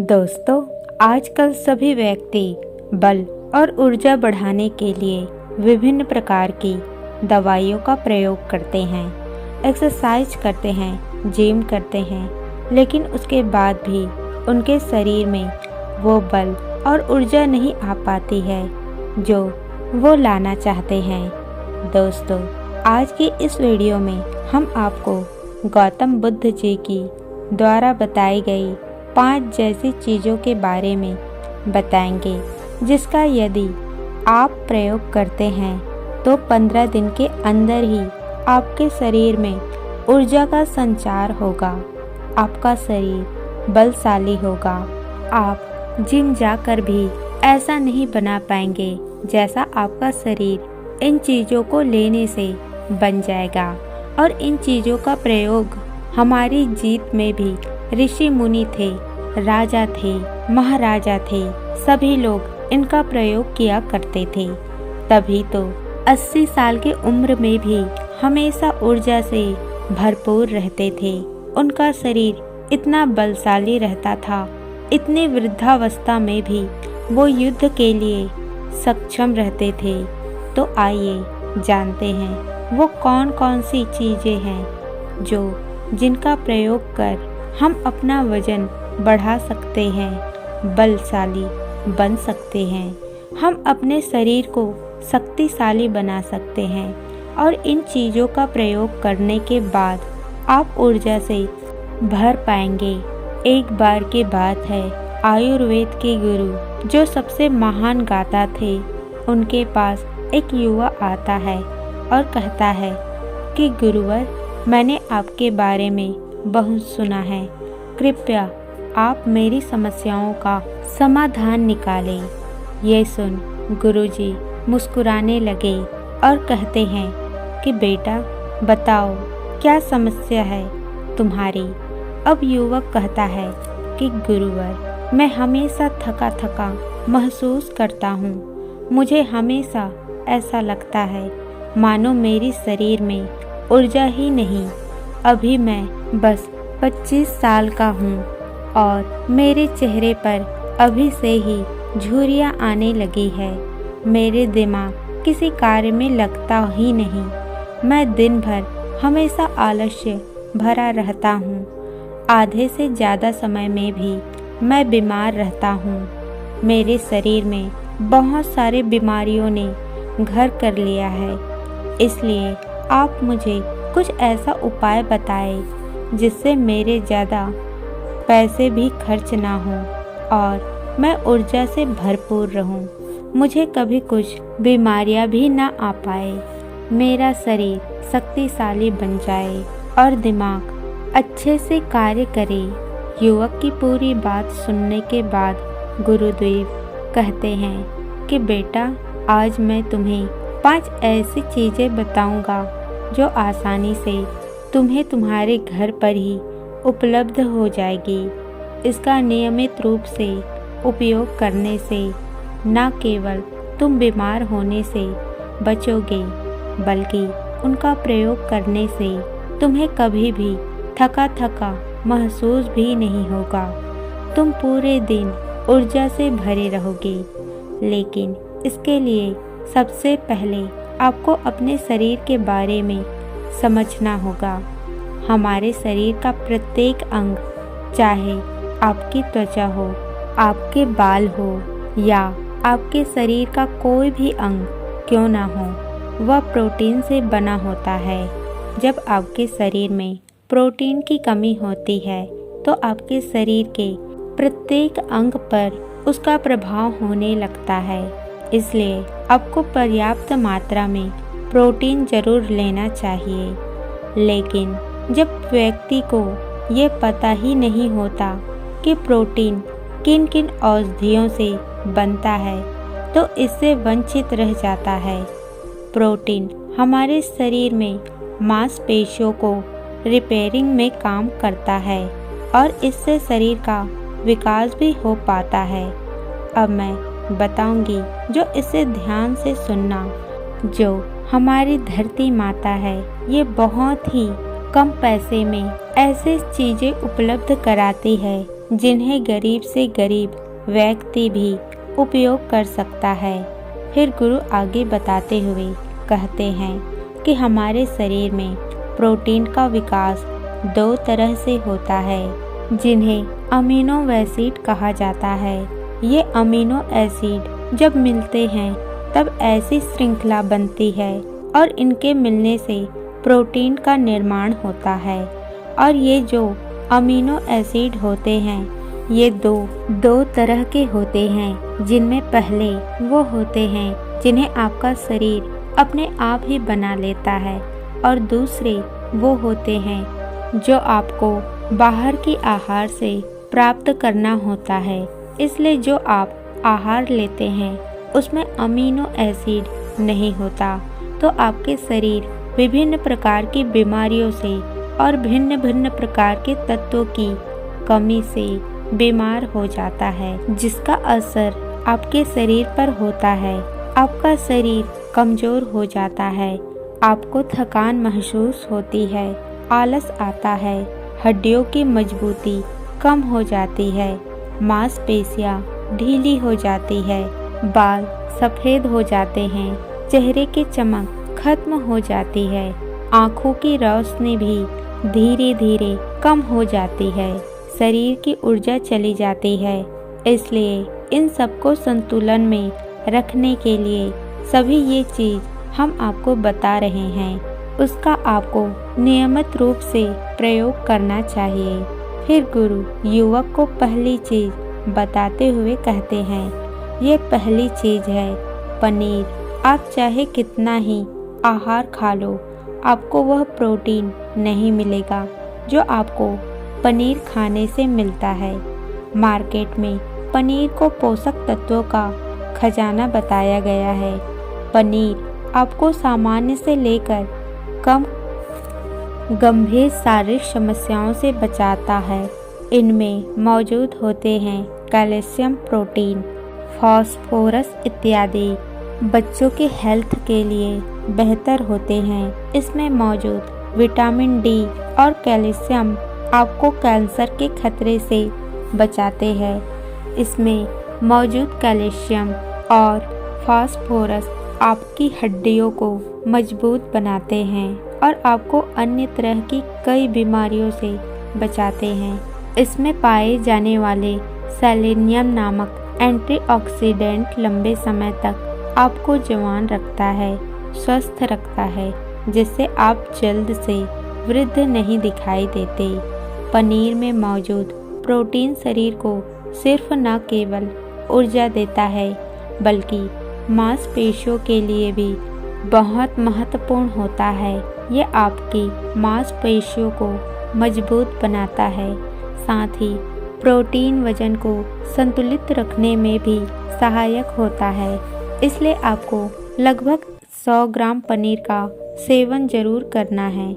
दोस्तों, आजकल सभी व्यक्ति बल और ऊर्जा बढ़ाने के लिए विभिन्न प्रकार की दवाइयों का प्रयोग करते हैं, एक्सरसाइज करते हैं, जिम करते हैं, लेकिन उसके बाद भी उनके शरीर में वो बल और ऊर्जा नहीं आ पाती है जो वो लाना चाहते हैं। दोस्तों, आज की इस वीडियो में हम आपको गौतम बुद्ध जी की द्वारा बताई गई 5 जैसी चीज़ों के बारे में बताएंगे, जिसका यदि आप प्रयोग करते हैं तो 15 दिन के अंदर ही आपके शरीर में ऊर्जा का संचार होगा, आपका शरीर बलशाली होगा। आप जिम जाकर भी ऐसा नहीं बना पाएंगे जैसा आपका शरीर इन चीज़ों को लेने से बन जाएगा। और इन चीज़ों का प्रयोग हमारी जीत में भी ऋषि मुनि थे, राजा थे, महाराजा थे, सभी लोग इनका प्रयोग किया करते थे। तभी तो 80 साल की उम्र में भी हमेशा ऊर्जा से भरपूर रहते थे। उनका शरीर इतना बलशाली रहता था, इतनी वृद्धावस्था में भी वो युद्ध के लिए सक्षम रहते थे। तो आइए जानते हैं वो कौन कौन सी चीज़ें हैं जिनका प्रयोग कर हम अपना वजन बढ़ा सकते हैं, बलशाली बन सकते हैं, हम अपने शरीर को शक्तिशाली बना सकते हैं। और इन चीज़ों का प्रयोग करने के बाद आप ऊर्जा से भर पाएंगे। एक बार की बात है, आयुर्वेद के गुरु जो सबसे महान गाता थे, उनके पास एक युवा आता है और कहता है कि गुरुवर, मैंने आपके बारे में बहुत सुना है, कृपया आप मेरी समस्याओं का समाधान निकालें। ये सुन गुरुजी मुस्कुराने लगे और कहते हैं कि बेटा बताओ क्या समस्या है तुम्हारी। अब युवक कहता है कि गुरुवर, मैं हमेशा थका थका महसूस करता हूँ। मुझे हमेशा ऐसा लगता है मानो मेरी शरीर में ऊर्जा ही नहीं। अभी मैं बस 25 साल का हूँ और मेरे चेहरे पर अभी से ही झुर्रियाँ आने लगी है। मेरे दिमाग किसी कार्य में लगता ही नहीं। मैं दिन भर हमेशा आलस्य भरा रहता हूँ। आधे से ज़्यादा समय में भी मैं बीमार रहता हूँ। मेरे शरीर में बहुत सारी बीमारियों ने घर कर लिया है। इसलिए आप मुझे कुछ ऐसा उपाय बताएं जिससे मेरे ज़्यादा पैसे भी खर्च ना हो और मैं ऊर्जा से भरपूर रहूं। मुझे कभी कुछ बीमारियां भी ना आ पाए, मेरा शरीर शक्तिशाली बन जाए और दिमाग अच्छे से कार्य करे। युवक की पूरी बात सुनने के बाद गुरुदेव कहते हैं कि बेटा, आज मैं तुम्हें 5 ऐसी चीज़ें बताऊंगा जो आसानी से तुम्हें तुम्हारे घर पर ही उपलब्ध हो जाएगी। इसका नियमित रूप से उपयोग करने से न केवल तुम बीमार होने से बचोगे, बल्कि उनका प्रयोग करने से तुम्हें कभी भी थका थका महसूस भी नहीं होगा। तुम पूरे दिन ऊर्जा से भरे रहोगे। लेकिन इसके लिए सबसे पहले आपको अपने शरीर के बारे में समझना होगा। हमारे शरीर का प्रत्येक अंग, चाहे आपकी त्वचा हो, आपके बाल हो या आपके शरीर का कोई भी अंग क्यों ना हो, वह प्रोटीन से बना होता है। जब आपके शरीर में प्रोटीन की कमी होती है तो आपके शरीर के प्रत्येक अंग पर उसका प्रभाव होने लगता है। इसलिए आपको पर्याप्त मात्रा में प्रोटीन जरूर लेना चाहिए। लेकिन जब व्यक्ति को ये पता ही नहीं होता कि प्रोटीन किन किन औषधियों से बनता है, तो इससे वंचित रह जाता है। प्रोटीन हमारे शरीर में मांसपेशियों को रिपेयरिंग में काम करता है और इससे शरीर का विकास भी हो पाता है। अब मैं बताऊंगी, जो इसे ध्यान से सुनना। जो हमारी धरती माता है, ये बहुत ही कम पैसे में ऐसे चीज़ें उपलब्ध कराती है जिन्हें गरीब से गरीब व्यक्ति भी उपयोग कर सकता है। फिर गुरु आगे बताते हुए कहते हैं कि हमारे शरीर में प्रोटीन का विकास 2 तरह से होता है, जिन्हें अमीनो एसिड कहा जाता है। ये अमीनो एसिड जब मिलते हैं तब ऐसी श्रृंखला बनती है और इनके मिलने से प्रोटीन का निर्माण होता है। और ये जो अमीनो एसिड होते हैं ये दो तरह के होते हैं, जिनमें पहले वो होते हैं जिन्हें आपका शरीर अपने आप ही बना लेता है और दूसरे वो होते हैं जो आपको बाहर की आहार से प्राप्त करना होता है। इसलिए जो आप आहार लेते हैं उसमें अमीनो एसिड नहीं होता, तो आपके शरीर विभिन्न प्रकार की बीमारियों से और भिन्न भिन्न प्रकार के तत्वों की कमी से बीमार हो जाता है, जिसका असर आपके शरीर पर होता है। आपका शरीर कमजोर हो जाता है, आपको थकान महसूस होती है, आलस आता है, हड्डियों की मजबूती कम हो जाती है, मांसपेशियां ढीली हो जाती है, बाल सफेद हो जाते हैं, चेहरे की चमक खत्म हो जाती है, आँखों की रोशनी भी धीरे धीरे कम हो जाती है, शरीर की ऊर्जा चली जाती है। इसलिए इन सबको संतुलन में रखने के लिए सभी ये चीज हम आपको बता रहे हैं, उसका आपको नियमित रूप से प्रयोग करना चाहिए। फिर गुरु युवक को पहली चीज बताते हुए कहते हैं, ये पहली चीज है पनीर। आप चाहे कितना ही आहार खा लो, आपको वह प्रोटीन नहीं मिलेगा जो आपको पनीर खाने से मिलता है। मार्केट में पनीर को पोषक तत्वों का खजाना बताया गया है। पनीर आपको सामान्य से लेकर कम गंभीर शारीरिक समस्याओं से बचाता है। इनमें मौजूद होते हैं कैल्शियम, प्रोटीन, फास्फोरस इत्यादि। बच्चों के हेल्थ के लिए बेहतर होते हैं। इसमें मौजूद विटामिन डी और कैल्शियम आपको कैंसर के खतरे से बचाते हैं। इसमें मौजूद कैल्शियम और फास्फोरस आपकी हड्डियों को मजबूत बनाते हैं और आपको अन्य तरह की कई बीमारियों से बचाते हैं। इसमें पाए जाने वाले सेलेनियम नामक एंटीऑक्सीडेंट लंबे समय तक आपको जवान रखता है, स्वस्थ रखता है, जिससे आप जल्द से वृद्ध नहीं दिखाई देते। पनीर में मौजूद प्रोटीन शरीर को सिर्फ न केवल ऊर्जा देता है बल्कि मांसपेशियों के लिए भी बहुत महत्वपूर्ण होता है। यह आपकी मांसपेशियों को मजबूत बनाता है, साथ ही प्रोटीन वजन को संतुलित रखने में भी सहायक होता है। इसलिए आपको लगभग 100 ग्राम पनीर का सेवन जरूर करना है।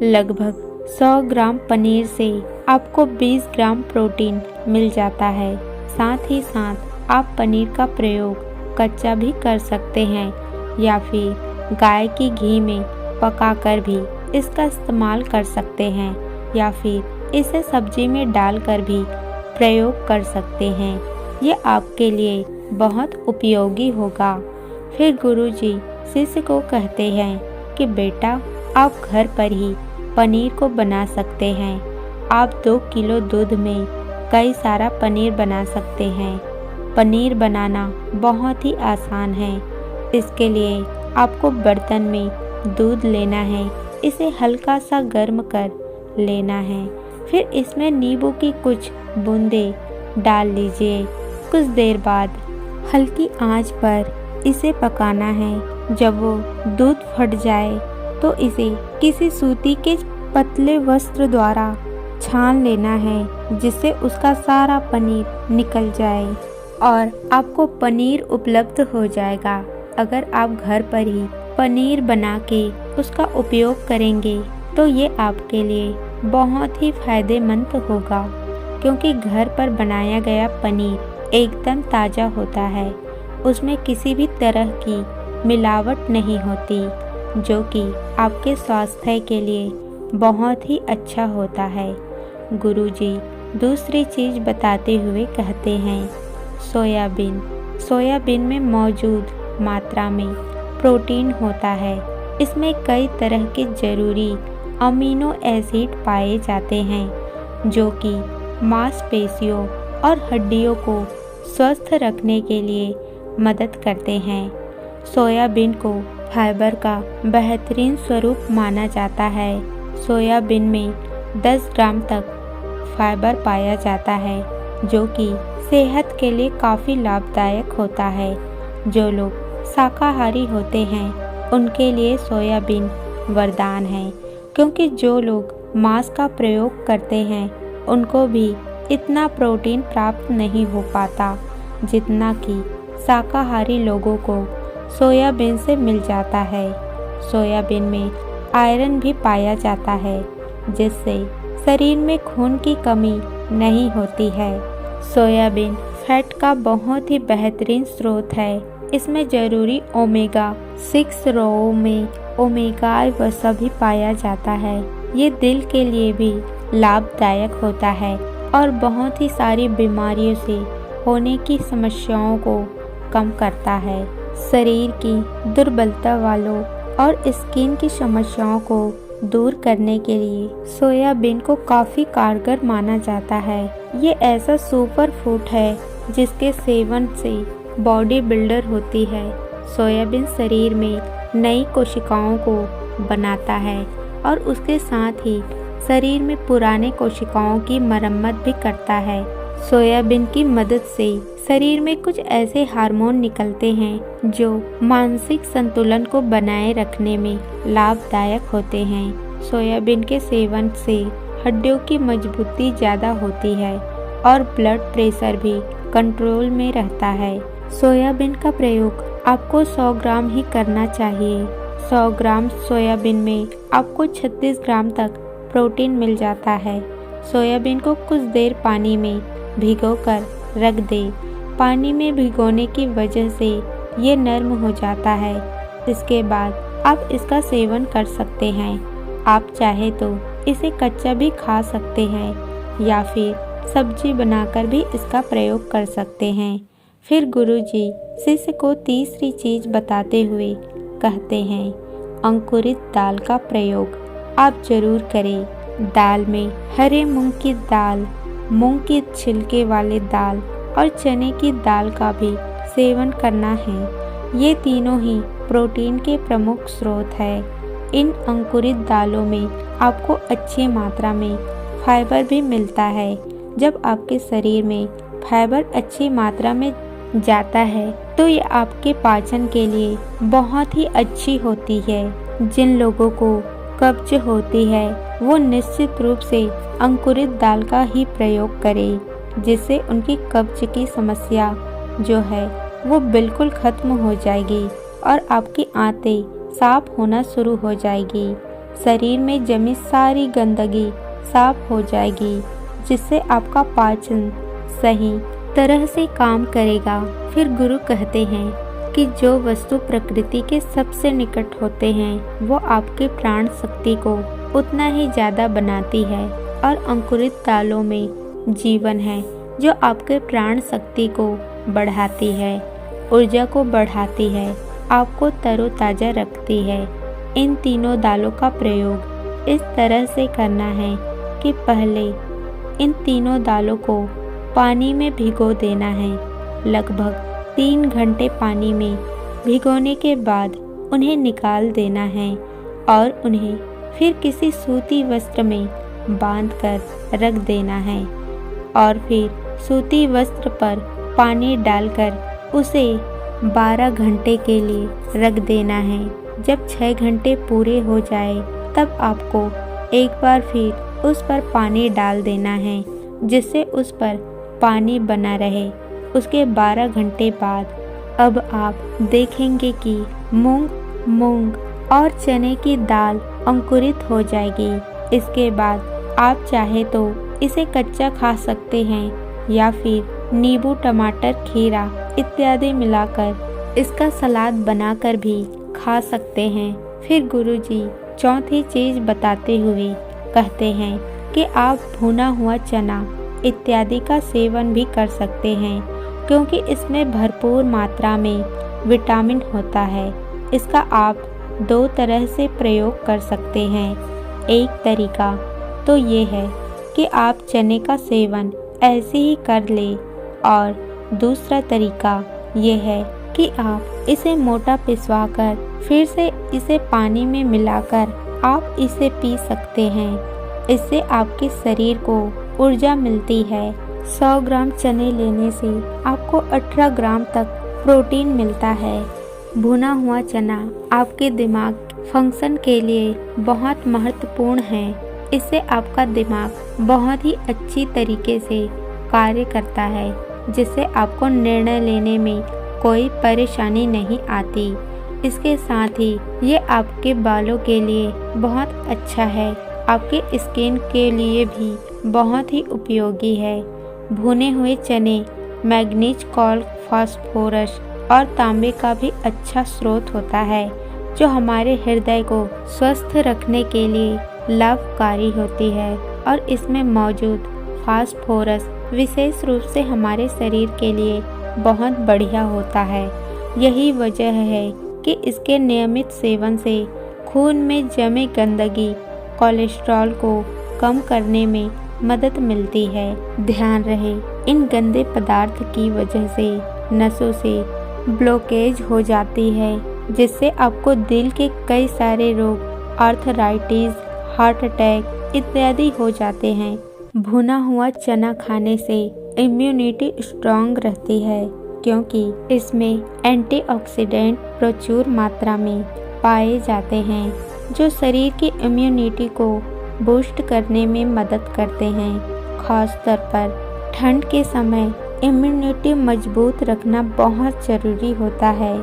लगभग 100 ग्राम पनीर से आपको 20 ग्राम प्रोटीन मिल जाता है। साथ ही साथ आप पनीर का प्रयोग कच्चा भी कर सकते हैं या फिर गाय की घी में पकाकर भी इसका इस्तेमाल कर सकते हैं या फिर इसे सब्जी में डालकर भी प्रयोग कर सकते हैं। ये आपके लिए बहुत उपयोगी होगा। फिर गुरुजी शिष्य को कहते हैं कि बेटा आप घर पर ही पनीर को बना सकते हैं। आप 2 किलो दूध में कई सारा पनीर बना सकते हैं। पनीर बनाना बहुत ही आसान है। इसके लिए आपको बर्तन में दूध लेना है, इसे हल्का सा गर्म कर लेना है। फिर इसमें नींबू की कुछ बूंदें डाल लीजिए। कुछ देर बाद हल्की आंच पर इसे पकाना है। जब वो दूध फट जाए तो इसे किसी सूती के पतले वस्त्र द्वारा छान लेना है, जिससे उसका सारा पनीर निकल जाए और आपको पनीर उपलब्ध हो जाएगा। अगर आप घर पर ही पनीर बना के उसका उपयोग करेंगे तो ये आपके लिए बहुत ही फायदेमंद होगा, क्योंकि घर पर बनाया गया पनीर एकदम ताज़ा होता है। उसमें किसी भी तरह की मिलावट नहीं होती, जो कि आपके स्वास्थ्य के लिए बहुत ही अच्छा होता है। गुरुजी दूसरी चीज बताते हुए कहते हैं सोयाबीन। सोयाबीन में मौजूद मात्रा में प्रोटीन होता है। इसमें कई तरह के जरूरी अमीनो एसिड पाए जाते हैं जो कि मांसपेशियों और हड्डियों को स्वस्थ रखने के लिए मदद करते हैं। सोयाबीन को फाइबर का बेहतरीन स्वरूप माना जाता है। सोयाबीन में 10 ग्राम तक फाइबर पाया जाता है जो कि सेहत के लिए काफ़ी लाभदायक होता है। जो लोग शाकाहारी होते हैं उनके लिए सोयाबीन वरदान है, क्योंकि जो लोग मांस का प्रयोग करते हैं उनको भी इतना प्रोटीन प्राप्त नहीं हो पाता जितना कि शाकाहारी लोगों को सोयाबीन से मिल जाता है। सोयाबीन में आयरन भी पाया जाता है जिससे शरीर में खून की कमी नहीं होती है। सोयाबीन फैट का बहुत ही बेहतरीन स्रोत है। इसमें जरूरी ओमेगा 6 रॉ में ओमेगा वसा भी पाया जाता है। ये दिल के लिए भी लाभदायक होता है और बहुत ही सारी बीमारियों से होने की समस्याओं को कम करता है। शरीर की दुर्बलता वालों और स्किन की समस्याओं को दूर करने के लिए सोयाबीन को काफ़ी कारगर माना जाता है। ये ऐसा सुपर फूड है जिसके सेवन से बॉडी बिल्डर होती है। सोयाबीन शरीर में नई कोशिकाओं को बनाता है और उसके साथ ही शरीर में पुराने कोशिकाओं की मरम्मत भी करता है। सोयाबीन की मदद से शरीर में कुछ ऐसे हार्मोन निकलते हैं जो मानसिक संतुलन को बनाए रखने में लाभदायक होते हैं। सोयाबीन के सेवन से हड्डियों की मजबूती ज़्यादा होती है और ब्लड प्रेशर भी कंट्रोल में रहता है। सोयाबीन का प्रयोग आपको 100 ग्राम ही करना चाहिए। 100 ग्राम सोयाबीन में आपको 36 ग्राम तक प्रोटीन मिल जाता है। सोयाबीन को कुछ देर पानी में भिगोकर रख दें। पानी में भिगोने की वजह से ये नरम हो जाता है। इसके बाद आप इसका सेवन कर सकते हैं। आप चाहे तो इसे कच्चा भी खा सकते हैं या फिर सब्जी बनाकर भी इसका प्रयोग कर सकते हैं। फिर गुरुजी शिष्य को तीसरी चीज बताते हुए कहते हैं अंकुरित दाल का प्रयोग आप जरूर करें। दाल में हरे मूंग की दाल, मूंग के छिलके वाले दाल और चने की दाल का भी सेवन करना है। ये तीनों ही प्रोटीन के प्रमुख स्रोत है। इन अंकुरित दालों में आपको अच्छी मात्रा में फाइबर भी मिलता है। जब आपके शरीर में फाइबर अच्छी मात्रा में जाता है तो ये आपके पाचन के लिए बहुत ही अच्छी होती है। जिन लोगों को कब्ज होती है वो निश्चित रूप से अंकुरित दाल का ही प्रयोग करें, जिससे उनकी कब्ज की समस्या जो है वो बिल्कुल खत्म हो जाएगी और आपकी आंतें साफ होना शुरू हो जाएगी। शरीर में जमी सारी गंदगी साफ हो जाएगी, जिससे आपका पाचन सही तरह से काम करेगा। फिर गुरु कहते हैं कि जो वस्तु प्रकृति के सबसे निकट होते हैं वो आपके प्राण शक्ति को उतना ही ज़्यादा बनाती है और अंकुरित दालों में जीवन है जो आपके प्राण शक्ति को बढ़ाती है, ऊर्जा को बढ़ाती है, आपको तरोताज़ा रखती है। इन तीनों दालों का प्रयोग इस तरह से करना है कि पहले इन तीनों दालों को पानी में भिगो देना है। लगभग 3 घंटे पानी में भिगोने के बाद उन्हें निकाल देना है और उन्हें फिर किसी सूती वस्त्र में बांधकर रख देना है और फिर सूती वस्त्र पर पानी डालकर उसे 12 घंटे के लिए रख देना है। जब 6 घंटे पूरे हो जाए तब आपको एक बार फिर उस पर पानी डाल देना है, जिससे उस पर पानी बना रहे। उसके 12 घंटे बाद अब आप देखेंगे कि मूंग और चने की दाल अंकुरित हो जाएगी। इसके बाद आप चाहे तो इसे कच्चा खा सकते हैं या फिर नींबू, टमाटर, खीरा इत्यादि मिलाकर इसका सलाद बनाकर भी खा सकते हैं। फिर गुरुजी चौथी चीज बताते हुए कहते हैं कि आप भुना हुआ चना इत्यादि का सेवन भी कर सकते हैं, क्योंकि इसमें भरपूर मात्रा में विटामिन होता है। इसका आप 2 तरह से प्रयोग कर सकते हैं। एक तरीका तो ये है कि आप चने का सेवन ऐसे ही कर लें, और दूसरा तरीका ये है कि आप इसे मोटा पिसवाकर फिर से इसे पानी में मिलाकर आप इसे पी सकते हैं। इससे आपके शरीर को ऊर्जा मिलती है। 100 ग्राम चने लेने से आपको 18 ग्राम तक प्रोटीन मिलता है। भुना हुआ चना आपके दिमाग फंक्शन के लिए बहुत महत्वपूर्ण है। इससे आपका दिमाग बहुत ही अच्छी तरीके से कार्य करता है, जिससे आपको निर्णय लेने में कोई परेशानी नहीं आती। इसके साथ ही ये आपके बालों के लिए बहुत अच्छा है, आपके स्किन के लिए भी बहुत ही उपयोगी है। भुने हुए चने मैग्नीज, कॉल्क, फास्फोरस और तांबे का भी अच्छा स्रोत होता है, जो हमारे हृदय को स्वस्थ रखने के लिए लाभकारी होती है। और इसमें मौजूद फास्फोरस विशेष रूप से हमारे शरीर के लिए बहुत बढ़िया होता है। यही वजह है कि इसके नियमित सेवन से खून में जमे गंदगी, कोलेस्ट्रॉल को कम करने में मदद मिलती है। ध्यान रहे, इन गंदे पदार्थ की वजह से नसों से ब्लॉकेज हो जाती है, जिससे आपको दिल के कई सारे रोग, आर्थराइटिस, हार्ट अटैक इत्यादि हो जाते हैं। भुना हुआ चना खाने से इम्यूनिटी स्ट्रांग रहती है, क्योंकि इसमें एंटीऑक्सीडेंट प्रचुर मात्रा में पाए जाते हैं, जो शरीर की इम्यूनिटी को बूस्ट करने में मदद करते हैं। खासतौर पर ठंड के समय इम्यूनिटी मजबूत रखना बहुत ज़रूरी होता है।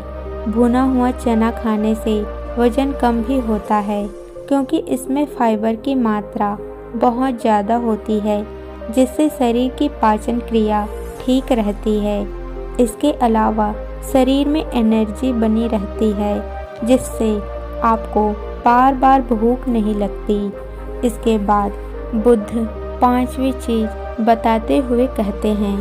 भुना हुआ चना खाने से वजन कम भी होता है, क्योंकि इसमें फाइबर की मात्रा बहुत ज़्यादा होती है, जिससे शरीर की पाचन क्रिया ठीक रहती है। इसके अलावा शरीर में एनर्जी बनी रहती है, जिससे आपको बार बार भूख नहीं लगती। इसके बाद बुद्ध 5वीं चीज़ बताते हुए कहते हैं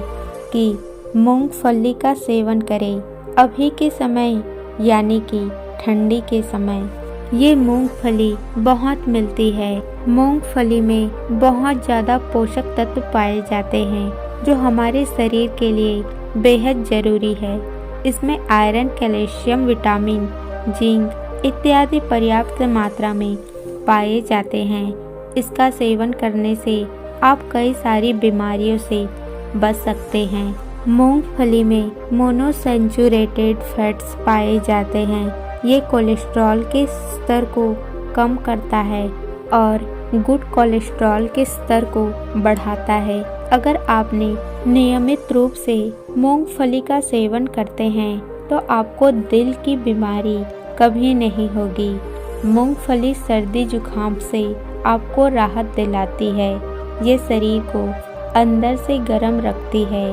कि मूंगफली का सेवन करें। अभी के समय यानी कि ठंडी के समय ये मूंगफली बहुत मिलती है। मूंगफली में बहुत ज़्यादा पोषक तत्व पाए जाते हैं, जो हमारे शरीर के लिए बेहद ज़रूरी है। इसमें आयरन, कैल्शियम, विटामिन, जिंक इत्यादि पर्याप्त मात्रा में पाए जाते हैं। इसका सेवन करने से आप कई सारी बीमारियों से बच सकते हैं। मूंगफली में मोनोसेंचुरेटेड फैट्स पाए जाते हैं। ये कोलेस्ट्रॉल के स्तर को कम करता है और गुड कोलेस्ट्रॉल के स्तर को बढ़ाता है। अगर आपने नियमित रूप से मूंगफली का सेवन करते हैं, तो आपको दिल की बीमारी कभी नहीं होगी। मूंगफली सर्दी जुकाम से आपको राहत दिलाती है। ये शरीर को अंदर से गर्म रखती है।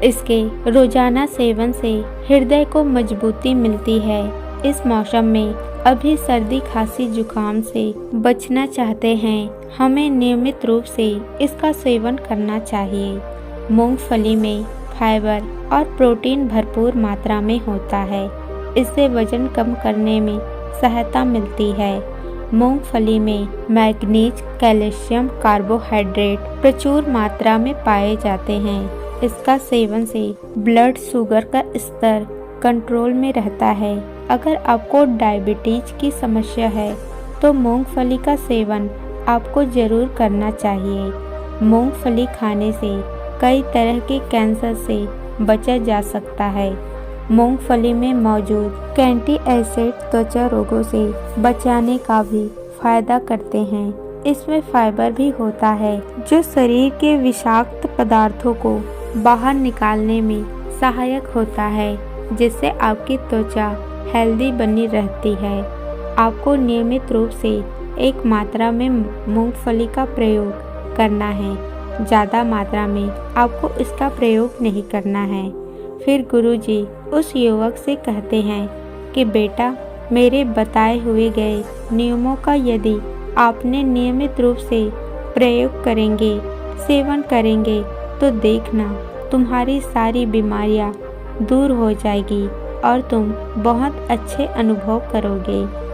इसके रोजाना सेवन से हृदय को मजबूती मिलती है। इस मौसम में अभी सर्दी, खांसी, जुकाम से बचना चाहते हैं, हमें नियमित रूप से इसका सेवन करना चाहिए। मूंगफली में फाइबर और प्रोटीन भरपूर मात्रा में होता है। इससे वजन कम करने में सहायता मिलती है। मूंगफली में मैग्नीज, कैल्शियम, कार्बोहाइड्रेट प्रचुर मात्रा में पाए जाते हैं। इसका सेवन से ब्लड शुगर का स्तर कंट्रोल में रहता है। अगर आपको डायबिटीज की समस्या है, तो मूंगफली का सेवन आपको जरूर करना चाहिए। मूंगफली खाने से कई तरह के कैंसर से बचा जा सकता है। मूंगफली में मौजूद फैटी एसिड त्वचा रोगों से बचाने का भी फायदा करते हैं। इसमें फाइबर भी होता है, जो शरीर के विषाक्त पदार्थों को बाहर निकालने में सहायक होता है, जिससे आपकी त्वचा हेल्दी बनी रहती है। आपको नियमित रूप से एक मात्रा में मूंगफली का प्रयोग करना है। ज़्यादा मात्रा में आपको इसका प्रयोग नहीं करना है। फिर गुरुजी उस युवक से कहते हैं कि बेटा, मेरे बताए हुए गए नियमों का यदि आपने नियमित रूप से प्रयोग करेंगे, सेवन करेंगे, तो देखना तुम्हारी सारी बीमारियां दूर हो जाएगी और तुम बहुत अच्छे अनुभव करोगे।